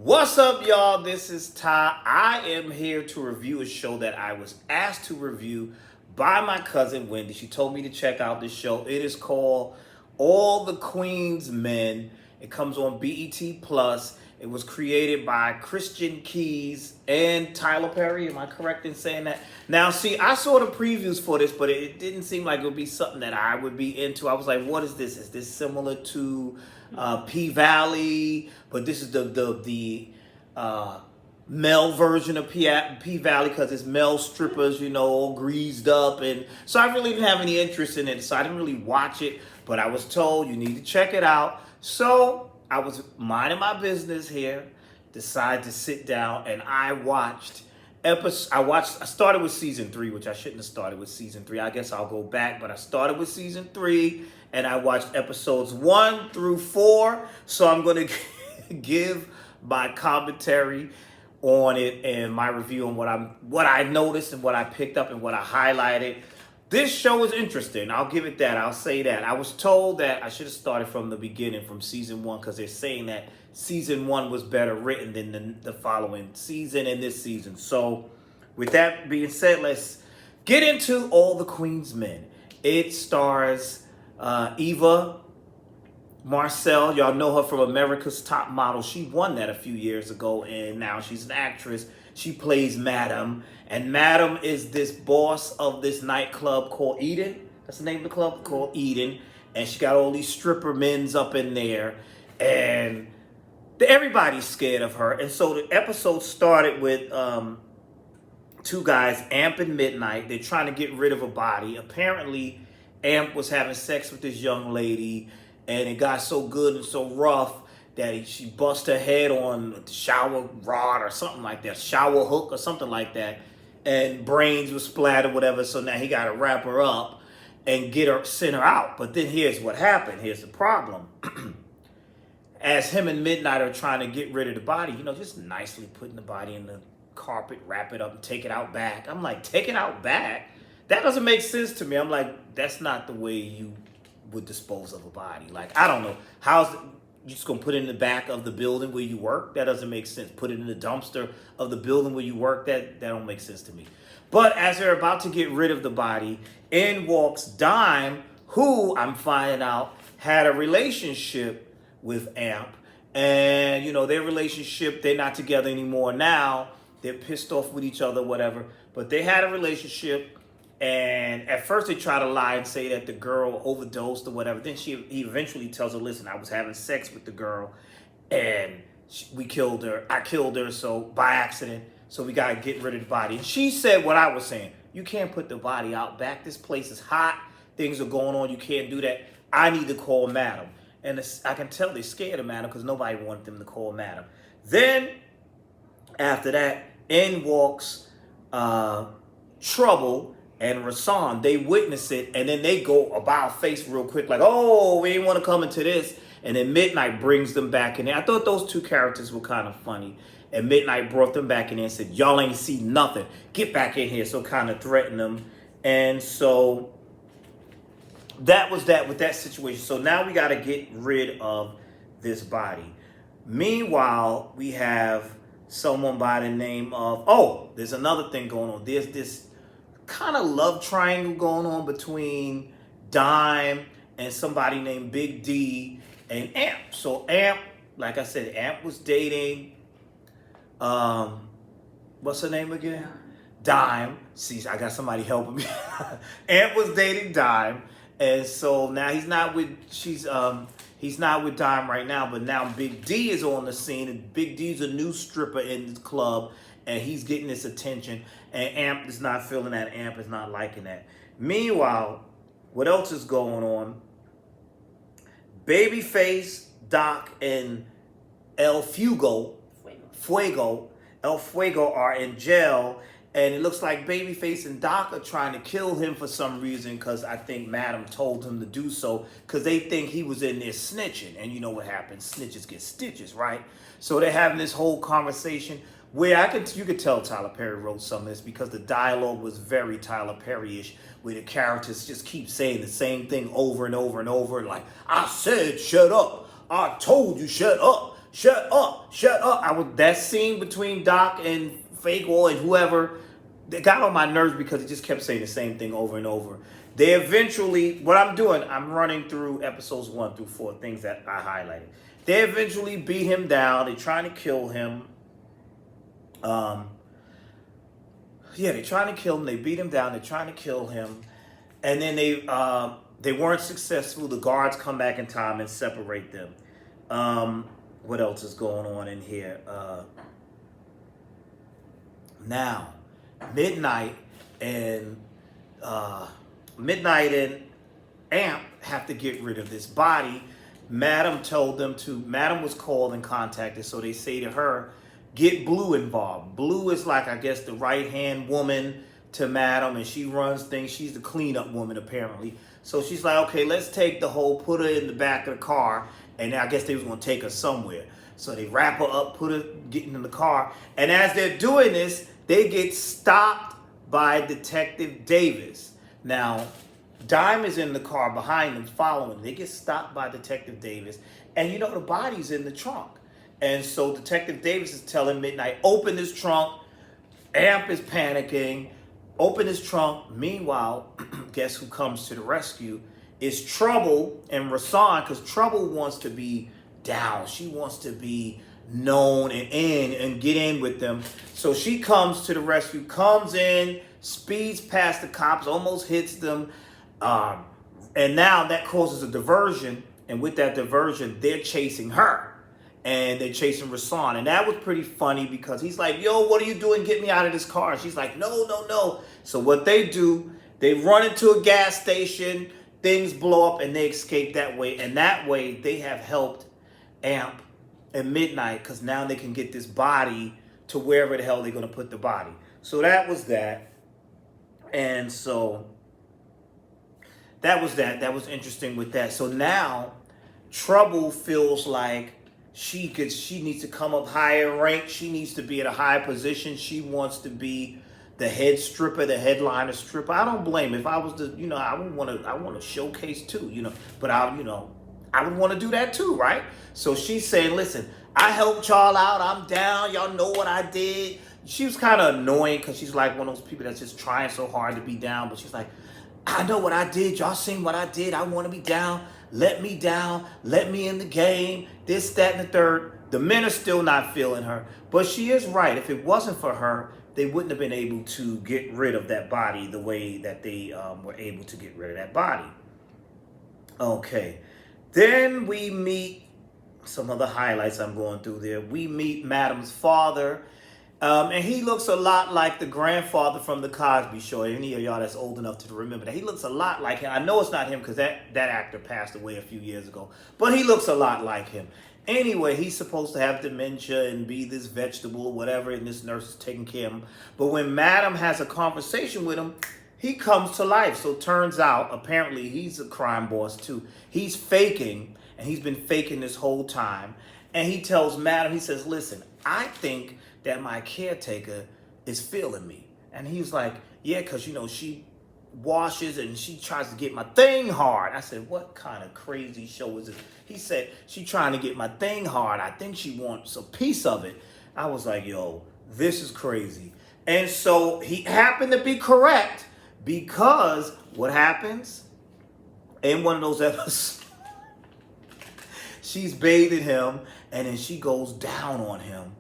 What's up, y'all? This is Ty. I am here to review a show that I was asked to review by my cousin Wendy. She told me to check out this show. It is called All the Queen's Men. It comes on BET Plus. It was created by Christian Keys and Tyler Perry. Am I correct in saying that? Now, see, I saw the previews for this, but it didn't seem like it would be something that I would be into. I was like, what is this? Is this similar to P Valley? But this is the male version of P Valley because it's male strippers, all greased up. And so I really didn't have any interest in it. So I didn't really watch it, but I was told you need to check it out. So I was minding my business here, decided to sit down, and I started with season 3, which I shouldn't have started with season 3. I guess I'll go back, but I started with season 3 and I watched episodes 1 through 4. So I'm going to give my commentary on it and my review on what I noticed and what I picked up and what I highlighted. This show is interesting. I'll give it that. I'll say that. I was told that I should have started from the beginning, from season 1, because they're saying that season 1 was better written than the following season and this season. So with that being said, let's get into All the Queen's Men. It stars Eva Marcel. Y'all know her from America's Top Model. She won that a few years ago, and now she's an actress. She plays Madam, and Madam is this boss of this nightclub called Eden. That's the name of the club, called Eden. And she got all these stripper men's up in there, and everybody's scared of her. And so the episode started with two guys, Amp and Midnight. They're trying to get rid of a body. Apparently, Amp was having sex with this young lady, and it got so good and so rough that she bust her head on the shower rod or something like that, shower hook or something like that, and brains were splattered, whatever. So now he got to wrap her up and send her out. But then here's what happened. Here's the problem. As him and Midnight are trying to get rid of the body, just nicely putting the body in the carpet, wrap it up, and take it out back. I'm like, take it out back? That doesn't make sense to me. I'm like, that's not the way you would dispose of a body. Like, I don't know. You just gonna put it in the back of the building where you work? That doesn't make sense. Put it in the dumpster of the building where you work? That don't make sense to me. But as they're about to get rid of the body, in walks Dime, who I'm finding out had a relationship with Amp. And, their relationship, they're not together anymore now. They're pissed off with each other, whatever. But they had a relationship. And at first they try to lie and say that the girl overdosed or whatever. Then he eventually tells her, listen, I was having sex with the girl and we killed her. I killed her so by accident. So we got to get rid of the body. And she said what I was saying. You can't put the body out back. This place is hot. Things are going on. You can't do that. I need to call Madam. And I can tell they're scared of Madam because nobody wanted them to call Madam. Then after that, in walks Trouble and Rasan. They witness it, and then they go about face real quick, like, oh, we didn't want to come into this. And then Midnight brings them back in there. I thought those two characters were kind of funny. And Midnight brought them back in there and said, y'all ain't see nothing. Get back in here. So kind of threatened them. And so that was that with that situation. So now we got to get rid of this body. Meanwhile, we have someone by the name of, there's another thing going on. There's this kind of love triangle going on between Dime and somebody named Big D and Amp. So Amp, like I said, Amp was dating, what's her name again? Dime. See, I got somebody helping me. Amp was dating Dime, and so now he's not with Dime right now, but now Big D is on the scene, and Big D's a new stripper in the club, and he's getting this attention, and Amp is not feeling that. Amp is not liking that. Meanwhile, what else is going on? Babyface, Doc, and El Fuego are in jail, and it looks like Babyface and Doc are trying to kill him for some reason because I think Madam told him to do so because they think he was in there snitching. And you know what happens? Snitches get stitches, right? So they're having this whole conversation where you could tell Tyler Perry wrote some of this because the dialogue was very Tyler Perry-ish, where the characters just keep saying the same thing over and over and over. Like, I said, shut up. I told you, shut up. shut up, shut up. That scene between Doc and Fake Oil and whoever, they got on my nerves because he just kept saying the same thing over and over. They eventually, what I'm doing, I'm running through episodes 1 through 4, things that I highlighted. They eventually beat him down. They're trying to kill him. They're trying to kill him. They beat him down. They're trying to kill him. And then they weren't successful. The guards come back in time and separate them. What else is going on in here? Now, Midnight and Amp have to get rid of this body. Madam was called and contacted, so they say to her, get Blue involved. Blue is like, I guess, the right-hand woman to Madam, and she runs things. She's the cleanup woman, apparently. So she's like, okay, let's take the whole, put her in the back of the car, and I guess they was going to take her somewhere. So they wrap her up, getting in the car, and as they're doing this, they get stopped by Detective Davis. Now, Dime is in the car behind them, following them. They get stopped by Detective Davis, and the body's in the trunk. And so Detective Davis is telling Midnight, open this trunk. Amp is panicking. Open his trunk. Meanwhile, guess who comes to the rescue? It's Trouble and Rasan, because Trouble wants to be down. She wants to be known and in and get in with them. So she comes to the rescue, comes in, speeds past the cops, almost hits them. And now that causes a diversion. And with that diversion, they're chasing her. And they're chasing Rasan. And that was pretty funny because he's like, yo, what are you doing? Get me out of this car. And she's like, no, no, no. So what they do, they run into a gas station, things blow up, and they escape that way. And that way, they have helped Amp and Midnight because now they can get this body to wherever the hell they're going to put the body. So that was that. And so that was that. That was interesting with that. So now Trouble feels like she needs to come up higher rank. She needs to be at a higher position. She wants to be the head stripper, the headliner stripper. I don't blame. If I was I want to showcase too, but I would want to do that too, right? So she's saying, listen, I helped y'all out. I'm down. Y'all know what I did. She was kind of annoying because she's like one of those people that's just trying so hard to be down. But she's like, I know what I did. Y'all seen what I did. I want to be down. Let me down. Let me in the game. This, that, and the third. The men are still not feeling her. But she is right. If it wasn't for her, they wouldn't have been able to get rid of that body the way that they were able to get rid of that body. Okay. Then we meet some of the highlights I'm going through there. We meet Madam's father. And he looks a lot like the grandfather from The Cosby Show. Any of y'all that's old enough to remember that. He looks a lot like him. I know it's not him because that actor passed away a few years ago. But he looks a lot like him. Anyway, he's supposed to have dementia and be this vegetable or whatever, and this nurse is taking care of him. But when Madam has a conversation with him, he comes to life. So turns out, apparently, he's a crime boss too. He's faking, and he's been faking this whole time. And he tells Madam, he says, listen, I think that my caretaker is feeling me. And he's like, yeah, because, she washes and she tries to get my thing hard. I said, what kind of crazy show is this? He said, she trying to get my thing hard. I think she wants a piece of it. I was like, yo, this is crazy. And so he happened to be correct because what happens in one of those episodes, she's bathing him and then she goes down on him.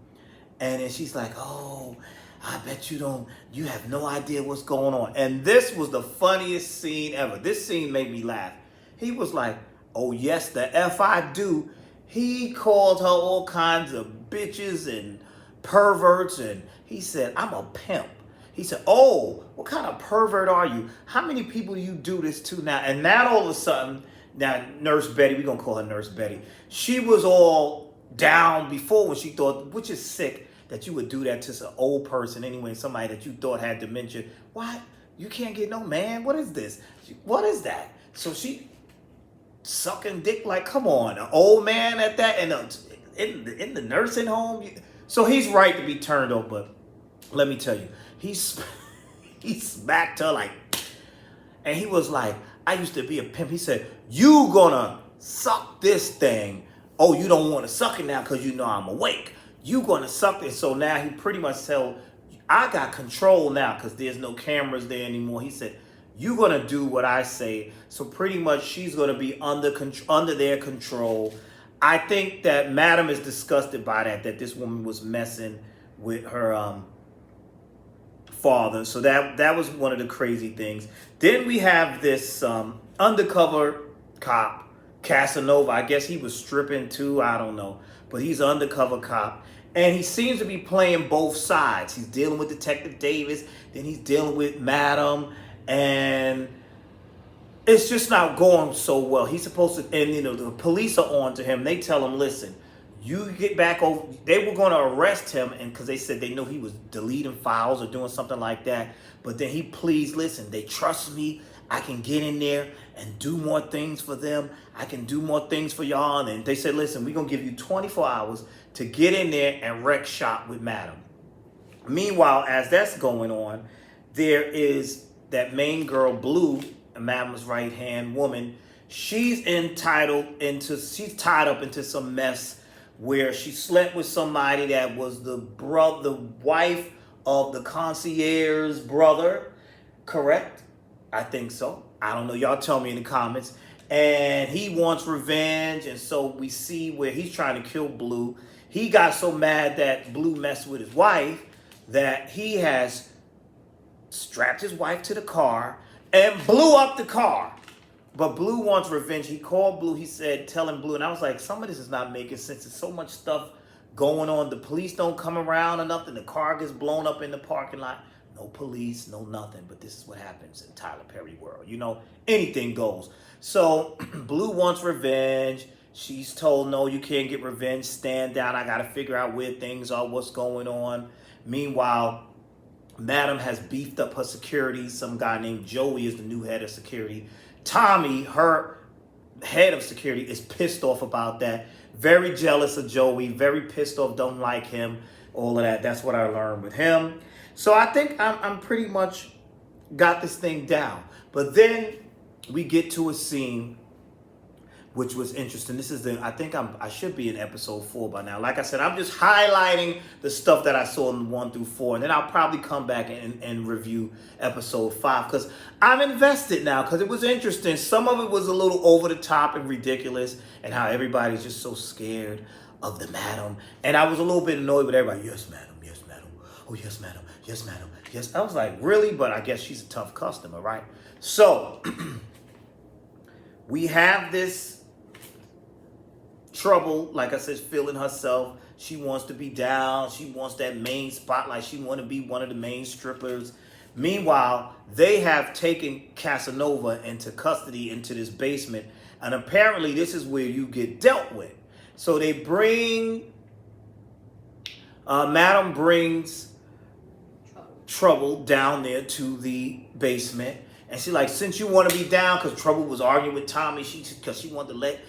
And then she's like, oh, I bet you have no idea what's going on. And this was the funniest scene ever. This scene made me laugh. He was like, oh, yes, the F I do. He called her all kinds of bitches and perverts. And he said, I'm a pimp. He said, oh, what kind of pervert are you? How many people do you do this to now? And now all of a sudden, now Nurse Betty, we're going to call her Nurse Betty. She was all down before when she thought, which is sick, that you would do that to an old person anyway, somebody that you thought had dementia. What? You can't get no man? What is this? What is that? So she sucking dick like, come on, an old man at that, and in the nursing home? So he's right to be turned over, but let me tell you, he smacked her like, and he was like, I used to be a pimp. He said, you gonna suck this thing oh, you don't want to suck it now because you know I'm awake. You going to suck it. So now he pretty much tell, I got control now because there's no cameras there anymore. He said, you're going to do what I say. So pretty much she's going to be under their control. I think that Madam is disgusted by that this woman was messing with her father. So that was one of the crazy things. Then we have this undercover cop, Casanova. I guess he was stripping too. I don't know. But he's an undercover cop. And he seems to be playing both sides. He's dealing with Detective Davis. Then he's dealing with Madam. And it's just not going so well. He's supposed to, and the police are on to him. They tell him, listen, you get back over. They were going to arrest him, and because they said they knew he was deleting files or doing something like that. But then he pleads, listen, they trust me. I can get in there and do more things for them. I can do more things for y'all. And they said, listen, we're going to give you 24 hours to get in there and wreck shop with Madam. Meanwhile, as that's going on, there is that main girl, Blue, Madam's right-hand woman. She's tied up into some mess where she slept with somebody that was the wife of the concierge's brother. Correct? I think so. I don't know. Y'all tell me in the comments. And he wants revenge. And so we see where he's trying to kill Blue. He got so mad that Blue messed with his wife that he has strapped his wife to the car and blew up the car. But Blue wants revenge. He called Blue. He said, telling Blue. And I was like, some of this is not making sense. There's so much stuff going on. The police don't come around or nothing. The car gets blown up in the parking lot. No police, no nothing. But this is what happens in Tyler Perry world. Anything goes. So Blue wants revenge. She's told, no, you can't get revenge. Stand down. I got to figure out where things are, what's going on. Meanwhile, Madam has beefed up her security. Some guy named Joey is the new head of security. Tommy, her head of security, is pissed off about that. Very jealous of Joey. Very pissed off. Don't like him. All of that. That's what I learned with him. So I think I'm pretty much got this thing down. But then we get to a scene which was interesting. This is I should be in episode 4 by now. Like I said, I'm just highlighting the stuff that I saw in 1 through 4. And then I'll probably come back and review episode 5. Because I'm invested now. Because it was interesting. Some of it was a little over the top and ridiculous. And how everybody's just so scared of the Madam. And I was a little bit annoyed with everybody. Yes, Madam. Yes, Madam. Oh, yes, Madam. Yes, Madam. Yes. I was like, really? But I guess she's a tough customer, right? So, we have this Trouble, like I said, feeling herself. She wants to be down. She wants that main spotlight. She want to be one of the main strippers. Meanwhile, they have taken Casanova into custody into this basement. And apparently this is where you get dealt with. So they bring, Madam brings Trouble down there to the basement. And she's like, since you want to be down, because Trouble was arguing with Tommy, because she wanted to let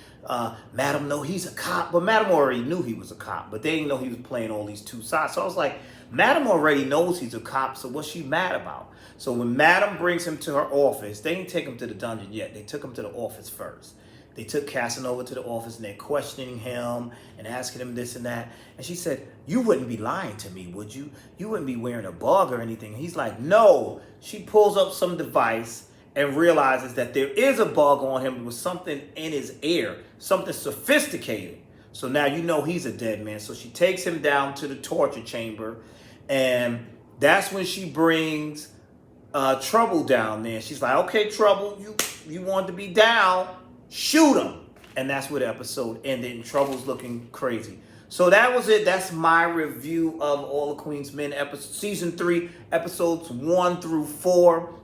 Madam know he's a cop. But Madam already knew he was a cop, but they didn't know he was playing all these two sides. So I was like, Madam already knows he's a cop, so what's she mad about? So when Madam brings him to her office, they didn't take him to the dungeon yet. They took him to the office first. They took Casanova to the office and they're questioning him and asking him this and that. And she said, you wouldn't be lying to me, would you? You wouldn't be wearing a bug or anything. He's like, no. She pulls up some device and realizes that there is a bug on him with something in his ear, something sophisticated. So now you know he's a dead man. So she takes him down to the torture chamber, and that's when she brings Trouble down there. She's like, okay, Trouble, you want to be down, shoot him. And that's where the episode ended, and Trouble's looking crazy. So that was it. That's my review of All the Queen's Men, season 3, episodes 1 through 4.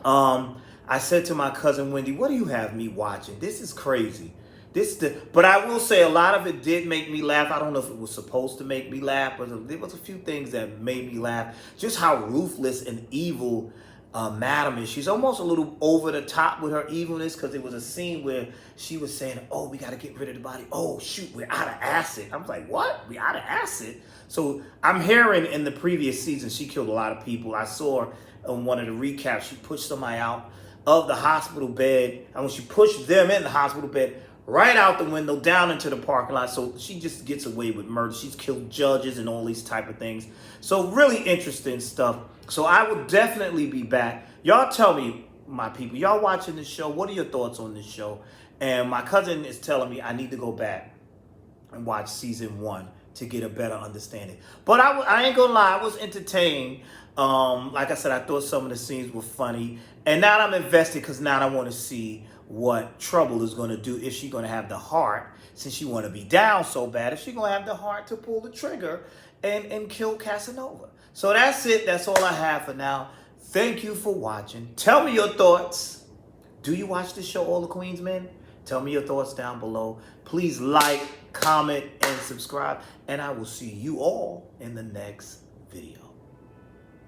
I said to my cousin Wendy, what do you have me watching? This is crazy. But I will say a lot of it did make me laugh. I don't know if it was supposed to make me laugh, but there was a few things that made me laugh. Just how ruthless and evil Madam is. She's almost a little over the top with her evilness, because there was a scene where she was saying, oh, we got to get rid of the body. Oh, shoot, we're out of acid. I was like, what? We out of acid? So I'm hearing in the previous season, she killed a lot of people. I saw on one of the recaps, she pushed somebody out of the hospital bed. And when she pushed them in the hospital bed, right out the window, down into the parking lot. So she just gets away with murder. She's killed judges and all these type of things. So really interesting stuff. So I will definitely be back. Y'all tell me, my people, y'all watching this show, what are your thoughts on this show? And my cousin is telling me I need to go back and watch season 1 to get a better understanding. But I ain't gonna lie, I was entertained. Like I said, I thought some of the scenes were funny. And now I'm invested because now I want to see what Trouble is going to do. If she's going to have the heart, since she want to be down so bad, if she's going to have the heart to pull the trigger and kill Casanova. So that's it. That's all I have for now. Thank you for watching. Tell me your thoughts. Do you watch this show, All the Queen's Men? Tell me your thoughts down below. Please like, comment, and subscribe. And I will see you all in the next video.